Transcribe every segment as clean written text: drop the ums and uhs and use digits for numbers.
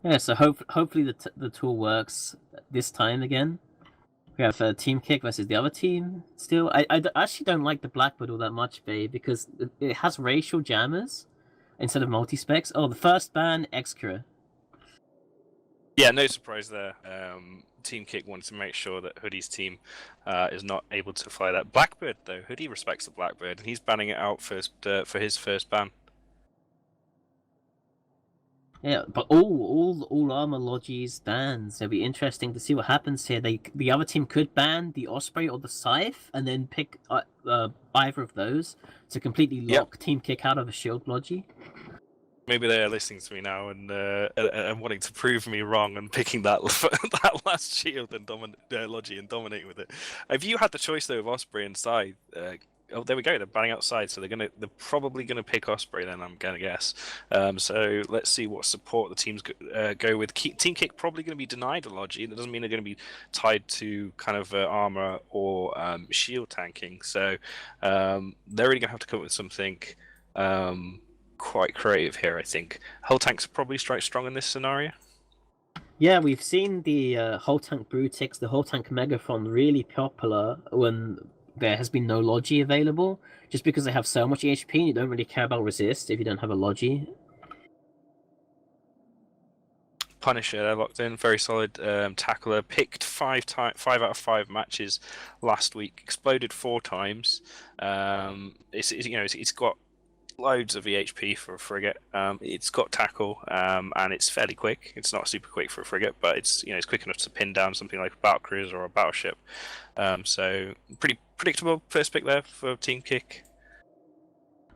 Yeah, so hopefully the tool works this time again. We have Team Kick versus the other team still. Actually don't like the Blackbird all that much, babe, because it has racial jammers instead of multi-specs. Oh, the first ban, Excura. Yeah, no surprise there. Team Kick wanted to make sure that Hoodie's team is not able to fly that. Blackbird, though, Hoodie respects the Blackbird, and he's banning it out first for his first ban. Yeah, but all armor logis bans. It'll be interesting to see what happens here. The other team could ban the Osprey or the Scythe, and then pick either of those to completely Yep. lock Team Kick out of a shield logi. Maybe they are listening to me now and wanting to prove me wrong and picking that that last shield and Logi and dominating with it. If you had the choice though of Osprey and Scythe, oh there we go, they're banning outside, so they're probably gonna pick Osprey then, I'm gonna guess. So let's see what support the teams go with. Team Kick probably gonna be denied a Logi. That doesn't mean they're gonna be tied to kind of armor or shield tanking. So they're really gonna have to come up with something. Quite creative here, I think. Hull tanks probably strike strong in this scenario. Yeah, we've seen the whole tank Brutix, the whole tank Megaphon really popular when there has been no Logi available, just because they have so much HP and you don't really care about resist if you don't have a Logi. Punisher, they're locked in, very solid tackler. Picked five out of 5 matches last week. Exploded 4 times. It's got loads of EHP for a frigate. It's got tackle, and it's fairly quick. It's not super quick for a frigate, but it's quick enough to pin down something like a battlecruiser or a battleship. So pretty predictable first pick there for Team Kick.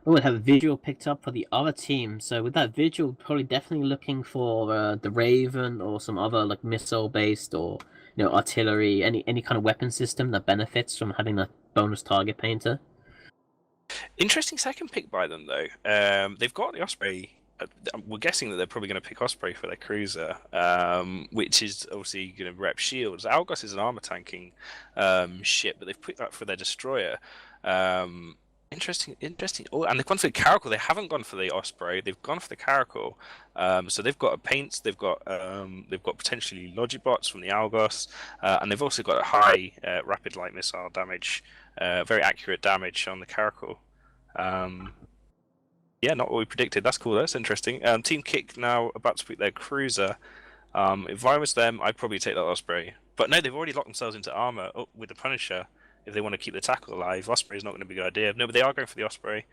We would have a visual picked up for the other team. So with that visual, probably definitely looking for the Raven or some other like missile based or artillery, any kind of weapon system that benefits from having that bonus target painter. Interesting second pick by them though. They've got the Osprey. We're guessing that they're probably going to pick Osprey for their cruiser, which is obviously going to rep shields. Algos is an armor tanking ship, but they've picked that for their destroyer. Interesting. Oh, and they've gone for the Caracal. They haven't gone for the Osprey. They've gone for the Caracal. So they've got a paints. They've got potentially Logibots from the Algos, and they've also got a high rapid light missile damage, very accurate damage on the Caracal. Yeah, not what we predicted. That's cool. That's interesting. Team Kick now about to pick their cruiser. If I was them, I'd probably take that Osprey. But no, they've already locked themselves into armor with the Punisher. If they want to keep the tackle alive, Osprey is not going to be a good idea. No, but they are going for the Osprey.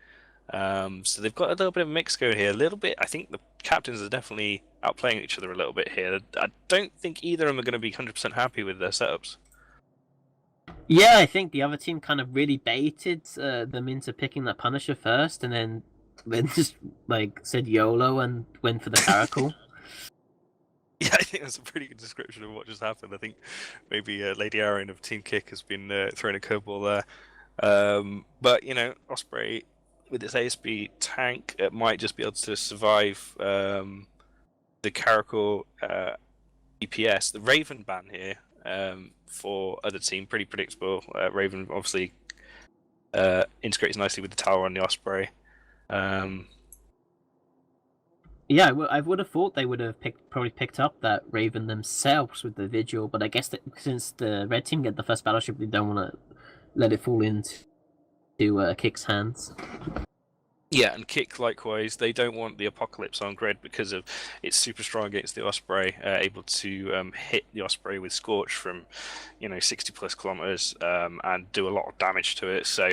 So they've got a little bit of a mix going here. A little bit. I think the captains are definitely outplaying each other a little bit here. I don't think either of them are going to be 100% happy with their setups. Yeah, I think the other team kind of really baited them into picking that Punisher first, and then just like said YOLO and went for the Caracal. Yeah, I think that's a pretty good description of what just happened. I think maybe Lady Aaron of Team Kick has been throwing a curveball there. But Osprey with its ASB tank, it might just be able to survive the Caracal EPS. The Raven ban here for other team, pretty predictable. Raven obviously integrates nicely with the tower on the Osprey. Yeah, I would have thought they would have probably picked up that Raven themselves with the Vigil, but I guess that since the red team get the first battleship, they don't want to let it fall into Kick's hands. Yeah, and Kick likewise. They don't want the Apocalypse on grid because of it's super strong against the Osprey, able to hit the Osprey with Scorch from 60 plus kilometers and do a lot of damage to it. So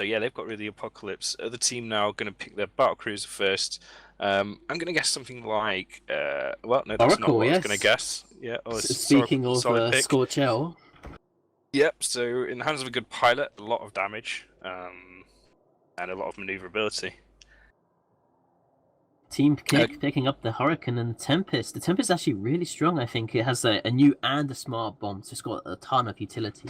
yeah, they've got rid of the Apocalypse. The team now going to pick their battlecruiser first. I'm going to guess something like well, no, that's Oracle, not what yes. I was going to guess. Yeah. Speaking of Scorch L. Yep. So in the hands of a good pilot, a lot of damage. And a lot of maneuverability. Team Kick picking up the Hurricane and the Tempest. The Tempest is actually really strong, I think. It has a new and a smart bomb, so it's got a ton of utility.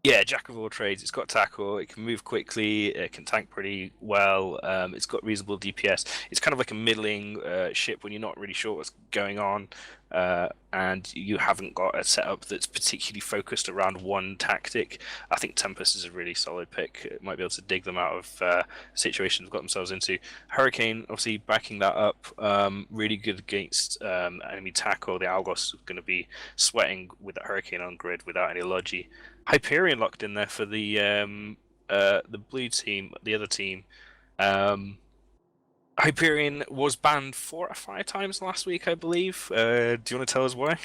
Yeah, jack of all trades. It's got tackle, it can move quickly, it can tank pretty well, it's got reasonable DPS. It's kind of like a middling ship when you're not really sure what's going on. and you haven't got a setup that's particularly focused around one tactic, I think Tempest is a really solid pick. It might be able to dig them out of situations they've got themselves into. Hurricane, obviously, backing that up, really good against enemy tackle. The Algos are going to be sweating with the Hurricane on grid without any Logi. Hyperion locked in there for the blue team, the other team. Hyperion was banned 4 or 5 times last week, I believe. Do you want to tell us why?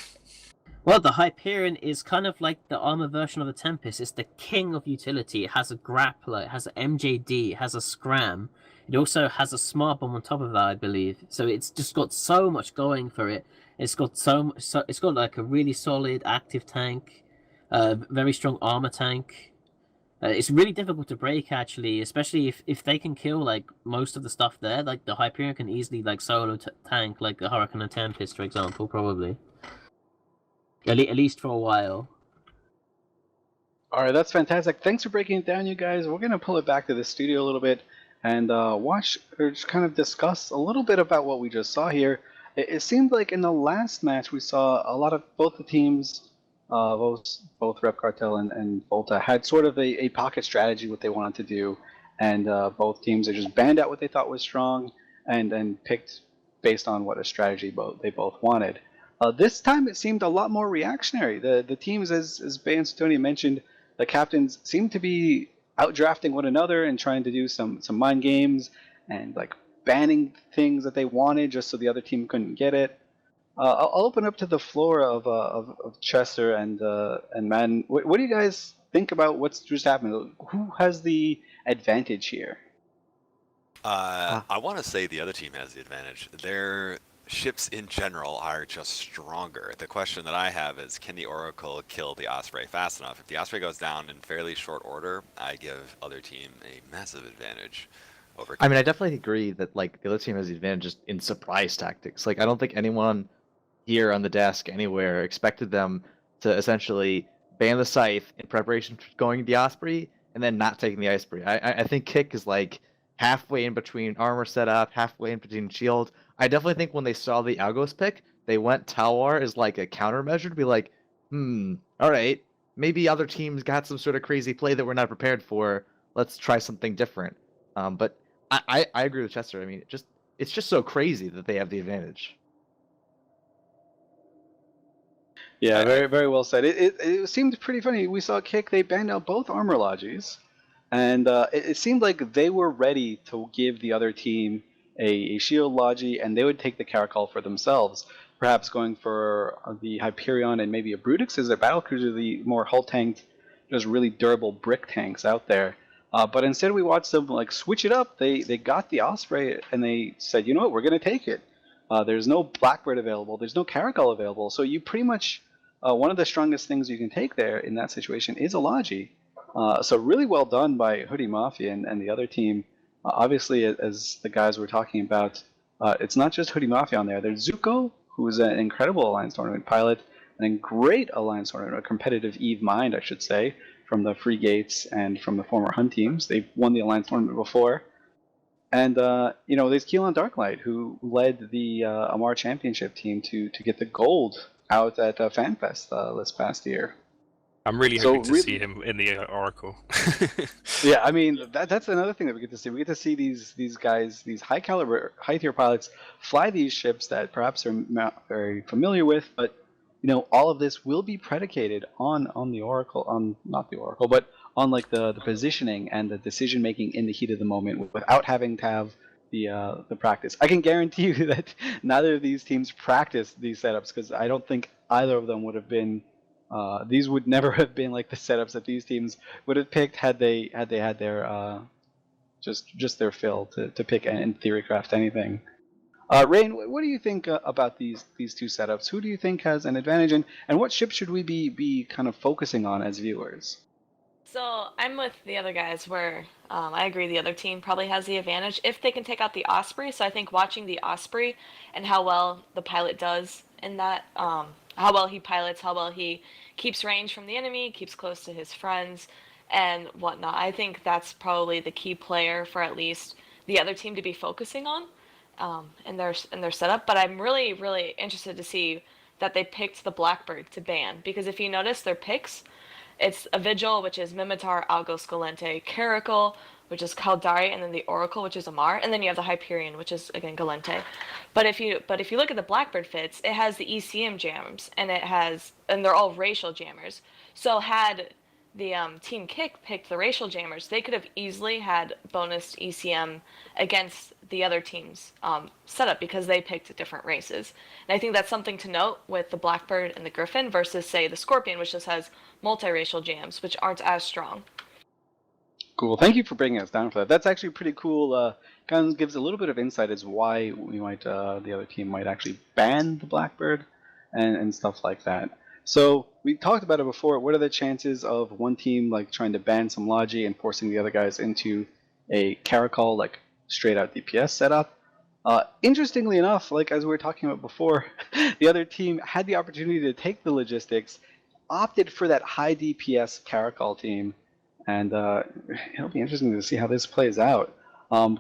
Well, the Hyperion is kind of like the armor version of the Tempest. It's the king of utility. It has a grappler, it has an MJD, it has a scram. It also has a smart bomb on top of that, I believe. So it's just got so much going for it. It's got it's got like a really solid active tank, very strong armor tank. It's really difficult to break actually, especially if they can kill like most of the stuff there. Like the Hyperion can easily like solo tank like the Hurricane and Tempest, for example, probably. At least for a while. All right, that's fantastic. Thanks for breaking it down, you guys. We're going to pull it back to the studio a little bit and watch or just kind of discuss a little bit about what we just saw here. It seemed like in the last match we saw a lot of both the teams, both Rep Cartel and Volta, had sort of a pocket strategy what they wanted to do, and both teams they just banned out what they thought was strong and then picked based on what a strategy they both wanted. This time it seemed a lot more reactionary. The teams, as Bay and Tony mentioned, the captains seem to be outdrafting one another and trying to do some mind games and like banning things that they wanted just so the other team couldn't get it. I'll open up to the floor of Chester and Madden. What do you guys think about what's just happened? Who has the advantage here? I want to say the other team has the advantage. Their ships in general are just stronger. The question that I have is, can the Oracle kill the Osprey fast enough? If the Osprey goes down in fairly short order, I give other team a massive advantage over. I mean, I definitely agree that like the other team has the advantage just in surprise tactics. Like I don't think anyone here on the desk anywhere expected them to essentially ban the Scythe in preparation for going the Osprey and then not taking the Osprey. I think Kick is like halfway in between armor setup, halfway in between shield. I definitely think when they saw the Algos pick, they went Talwar as like a countermeasure to be like, all right, maybe other teams got some sort of crazy play that we're not prepared for. Let's try something different. But I agree with Chester. I mean, it's just so crazy that they have the advantage. Yeah, very very well said. It seemed pretty funny. We saw Kick, they banned out both armor lodges, and it seemed like they were ready to give the other team a shield logi, and they would take the Caracol for themselves, perhaps going for the Hyperion and maybe a Brutix as their battlecruiser, the more hull tanked, just really durable brick tanks out there. But instead we watched them like switch it up. They got the Osprey and they said, you know what, we're going to take it. There's no Blackbird available. There's no Caracol available. So you pretty much, one of the strongest things you can take there in that situation is a Logi. So really well done by Hoodie Mafia and the other team. Obviously, as the guys were talking about, it's not just Hoodie Mafia on there. There's Zuko, who is an incredible Alliance Tournament pilot, and a great Alliance Tournament, a competitive Eve Mind, I should say, from the Free Gates and from the former Hun teams. They've won the Alliance Tournament before. And, there's Keelan Darklight, who led the Amar Championship team to get the gold out at FanFest this past year. I'm really hoping to see him in the Oracle. Yeah, I mean that's another thing that we get to see. We get to see these guys, these high caliber, high tier pilots, fly these ships that perhaps are not very familiar with. But all of this will be predicated on the Oracle, on not the Oracle, but on like the positioning and the decision making in the heat of the moment, without having to have the practice. I can guarantee you that neither of these teams practiced these setups, because I don't think either of them would have been. These would never have been like the setups that these teams would have picked had they had their just their fill to pick and in theory craft anything. Rain, what do you think about these two setups? Who do you think has an advantage, and what ship should we be kind of focusing on as viewers? So I'm with the other guys where I agree the other team probably has the advantage if they can take out the Osprey. So I think watching the Osprey and how well the pilot does in that, how well he pilots, how well he keeps range from the enemy, keeps close to his friends and whatnot. I think that's probably the key player for at least the other team to be focusing on in their setup. But I'm really, really interested to see that they picked the Blackbird to ban, because if you notice their picks, it's a Vigil, which is Mimitar, Algos, Galente, Caracal, which is Caldari, and then the Oracle, which is Amar, and then you have the Hyperion, which is again Galente. But if you look at the Blackbird fits, it has the ECM jams, and they're all racial jammers. So had the Team Kick picked the racial jammers, they could have easily had bonus ECM against the other team's setup because they picked different races. And I think that's something to note with the Blackbird and the Griffin versus, say, the Scorpion, which just has multiracial jams, which aren't as strong. Cool. Thank you for bringing us down for that. That's actually pretty cool. Kind of gives a little bit of insight as why we might, the other team might actually ban the Blackbird and stuff like that. So we talked about it before. What are the chances of one team like trying to ban some Logi and forcing the other guys into a Caracal like straight out DPS setup? Interestingly enough, like as we were talking about before, the other team had the opportunity to take the logistics, opted for that high DPS Caracal team, and it'll be interesting to see how this plays out.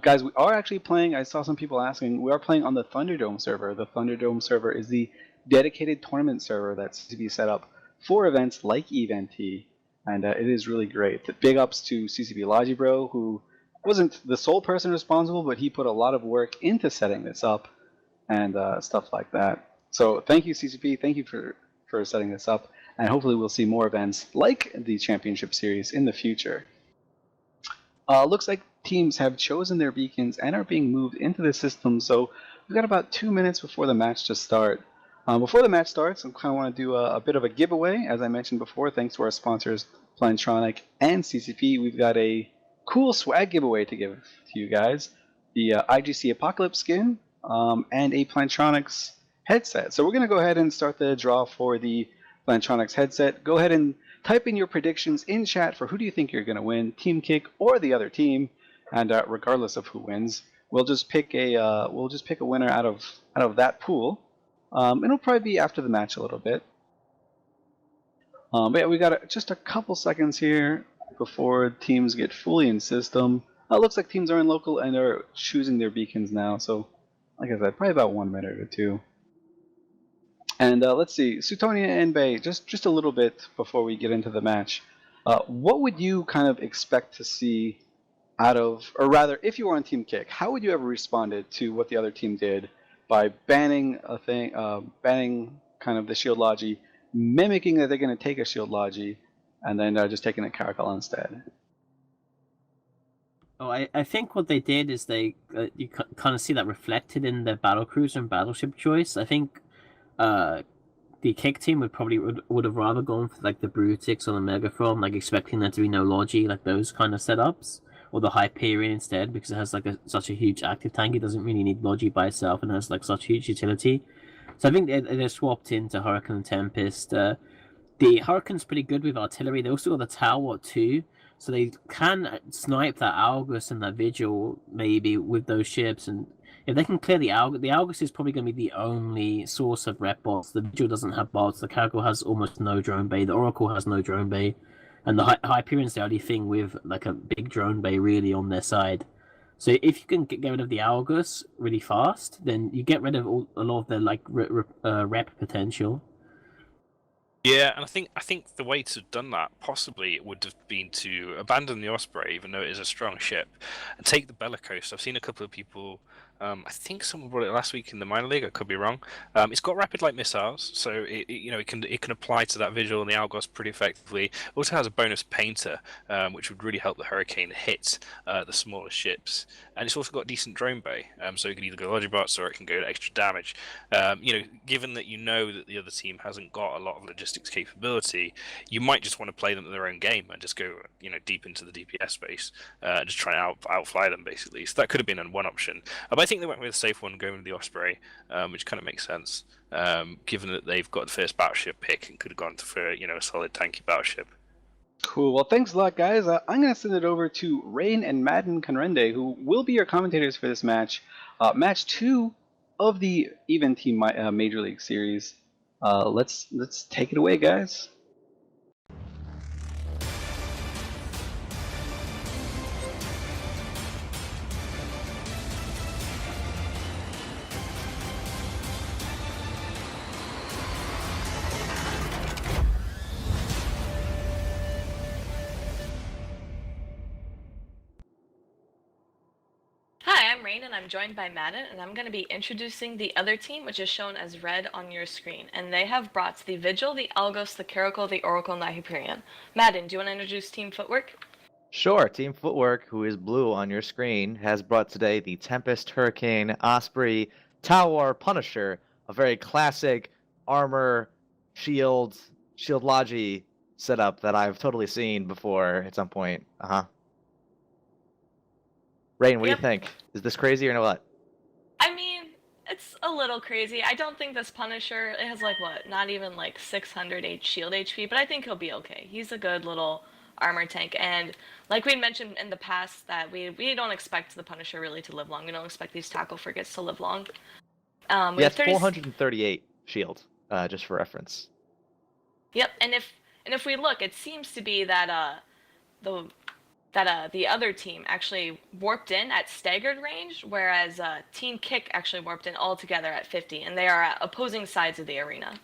Guys, we are actually playing, I saw some people asking, we are playing on the Thunderdome server. The Thunderdome server is the dedicated tournament server that's to be set up for events like EVNT, and it is really great. Big ups to CCP Logibro, who wasn't the sole person responsible, but he put a lot of work into setting this up and stuff like that. So thank you, CCP. Thank you for setting this up, and hopefully we'll see more events like the Championship Series in the future. Looks like teams have chosen their beacons and are being moved into the system, so we've got about 2 minutes before the match to start. Before the match starts, I kind of want to do a bit of a giveaway. As I mentioned before, thanks to our sponsors, Plantronic and CCP, we've got a cool swag giveaway to give to you guys. The IGC Apocalypse skin and a Plantronics headset. So we're going to go ahead and start the draw for the Plantronics headset. Go ahead and type in your predictions in chat for who do you think you're going to win, Team Kick or the other team. And regardless of who wins, we'll just pick a winner out of that pool. It'll probably be after the match a little bit. But yeah, we got just a couple seconds here before teams get fully in system. It looks like teams are in local and are choosing their beacons now. So, like I said, probably about 1 minute or two. And let's see, Sutonia and Bay, just a little bit before we get into the match. What would you kind of expect to see out of, or rather, if you were on Team Kick, how would you have responded to what the other team did by banning a thing, banning kind of the Shield Logi, mimicking that they're going to take a Shield Logi, and then just taking a Caracal instead? Oh, I think what they did is you kind of see that reflected in their battlecruiser and battleship choice. I think the Kick team would have rather gone for like the Brutix or the Megathron, like expecting there to be no Logi, like those kind of setups, or the Hyperion instead, because it has like such a huge active tank. It doesn't really need Logi by itself and has like such huge utility. So I think they're swapped into Hurricane and Tempest. The Hurricane's pretty good with artillery. They also got the Tower too, so they can snipe that Algus and that Vigil maybe with those ships. And if they can clear the Algus is probably going to be the only source of rep bots. The Vigil doesn't have bots. The Caracal has almost no drone bay. The Oracle has no drone bay. And the Hyperion's the only thing with like a big drone bay really on their side. So if you can get rid of the Algus really fast, then you get rid of a lot of their like rep potential. Yeah, and I think the way to have done that possibly would have been to abandon the Osprey, even though it is a strong ship, and take the Bellicose. I've seen a couple of people. I think someone brought it last week in the minor league. I could be wrong. It's got rapid light missiles, so it can apply to that Vigil and the Algos pretty effectively. It also has a bonus painter, which would really help the Hurricane hit the smaller ships. And it's also got a decent drone bay, so it can either go Logibots or it can go to extra damage. Given that that the other team hasn't got a lot of logistics capability, you might just want to play them at their own game and just go deep into the DPS space, and just try and outfly them basically. So that could have been one option. But I think they went with a safe one, going with the Osprey, which kind of makes sense, given that they've got the first battleship pick and could have gone for a solid tanky battleship. Cool. Well, thanks a lot, guys. I'm going to send it over to Rain and Madden Conrende, who will be your commentators for this match. Match 2 of the EVNT Major League Series. Let's take it away, guys. Rain, and I'm joined by Madden, and I'm going to be introducing the other team, which is shown as red on your screen. And they have brought the Vigil, the Algos, the Caracal, the Oracle, and the Hyperion. Madden, do you want to introduce Team Footwork? Sure, Team Footwork, who is blue on your screen, has brought today the Tempest, Hurricane, Osprey, Tower, Punisher, a very classic armor, shield logi setup that I've totally seen before at some point. Rain, what do you think? Is this crazy or no? What? I mean, it's a little crazy. I don't think this Punisher, it has like what, not even like 600 shield HP, but I think he'll be okay. He's a good little armor tank, and like we mentioned in the past that we don't expect the Punisher really to live long. We don't expect these tackle frigates to live long. Yeah, it's 438 shield, just for reference. Yep, and if we look, it seems to be that the other team actually warped in at staggered range, whereas Team Kick actually warped in all together at 50, and they are at opposing sides of the arena.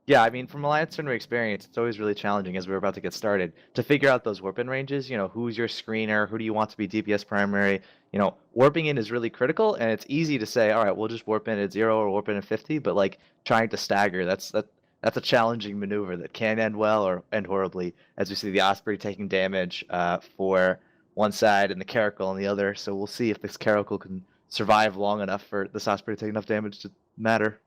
Yeah, I mean, from Alliance Tournament experience, it's always really challenging as we're about to get started to figure out those warp in ranges. You know, who's your screener? Who do you want to be DPS primary? You know, warping in is really critical, and it's easy to say, all right, we'll just warp in at 0 or warp in at 50, but like trying to stagger, that's a challenging maneuver that can end well or end horribly, as we see the Osprey taking damage for one side and the Caracal on the other. So we'll see if this Caracal can survive long enough for this Osprey to take enough damage to matter.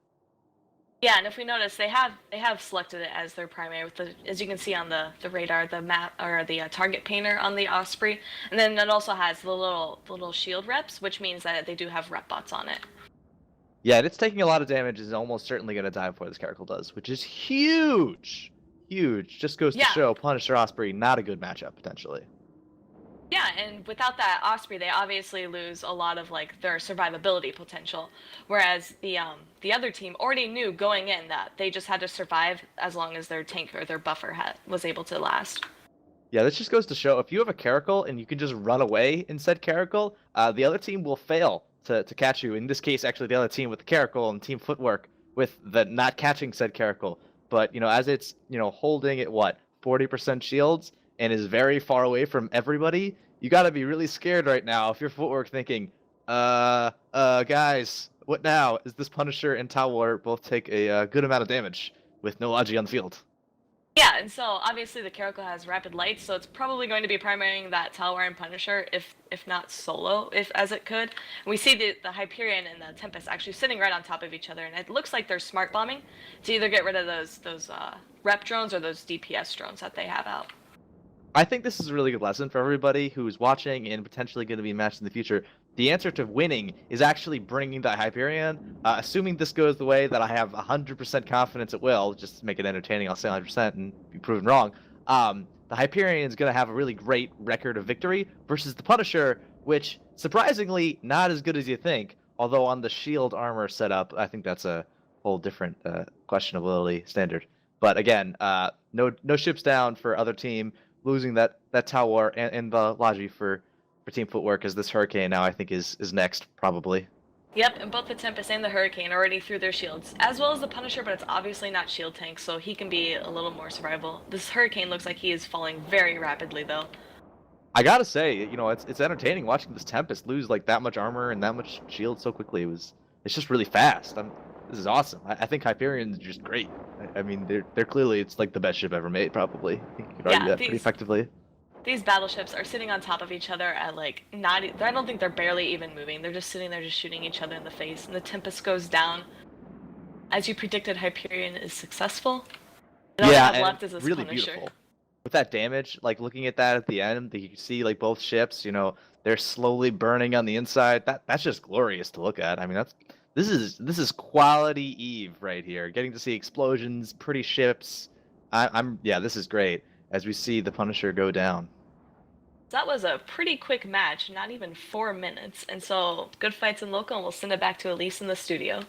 Yeah, and if we notice, they have selected it as their primary with the, as you can see on the radar, the map or the target painter on the Osprey, and then it also has the little shield reps, which means that they do have rep bots on it. Yeah, and it's taking a lot of damage. Is almost certainly going to die before this Caracal does, which is huge, huge. Just goes to show Punisher Osprey not a good matchup potentially. Yeah, and without that Osprey, they obviously lose a lot of like their survivability potential. Whereas the other team already knew going in that they just had to survive as long as their tank or their buffer was able to last. Yeah, this just goes to show if you have a Caracal and you can just run away in said Caracal, the other team will fail to catch you. In this case, actually, the other team with the Caracal and Team Footwork with the not catching said Caracal. But, you know, as it's, you know, holding at what, 40% shields and is very far away from everybody, you got to be really scared right now if you're Footwork thinking, guys, what now? Is this Punisher and Tower both take a good amount of damage with no Logi on the field? Yeah, and so obviously the Caracal has rapid light, so it's probably going to be primarying that Tower and Punisher, if not solo, as it could. And we see the Hyperion and the Tempest actually sitting right on top of each other, and it looks like they're smart bombing to either get rid of those rep drones or those DPS drones that they have out. I think this is a really good lesson for everybody who's watching and potentially going to be matched in the future. The answer to winning is actually bringing the Hyperion. Assuming this goes the way that I have 100% confidence it will, just to make it entertaining, I'll say 100% and be proven wrong. The Hyperion is going to have a really great record of victory versus the Punisher, which surprisingly not as good as you think. Although on the shield armor setup, I think that's a whole different questionability standard. But again, no ships down for other team. Losing that Tower and the Logi for Team Footwork as this Hurricane now I think is next probably. Yep, and both the Tempest and the Hurricane already threw their shields, as well as the Punisher, but it's obviously not shield tank, so he can be a little more survivable. This Hurricane looks like he is falling very rapidly though. I gotta say, you know, it's entertaining watching this Tempest lose like that much armor and that much shield so quickly. It's just really fast. This is awesome. I think Hyperion's just great. I mean, they're clearly, it's like the best ship ever made, probably. I think you could argue that pretty effectively. These battleships are sitting on top of each other at like I don't think they're barely even moving. They're just sitting there just shooting each other in the face. And the Tempest goes down. As you predicted, Hyperion is successful. And all they have left is this really Punisher. Beautiful. With that damage, like looking at that at the end, you can see like both ships, you know, they're slowly burning on the inside. That's just glorious to look at. I mean, this is quality Eve right here. Getting to see explosions, pretty ships. This is great as we see the Punisher go down. That was a pretty quick match, not even 4 minutes. And so good fights in local, and we'll send it back to Elise in the studio.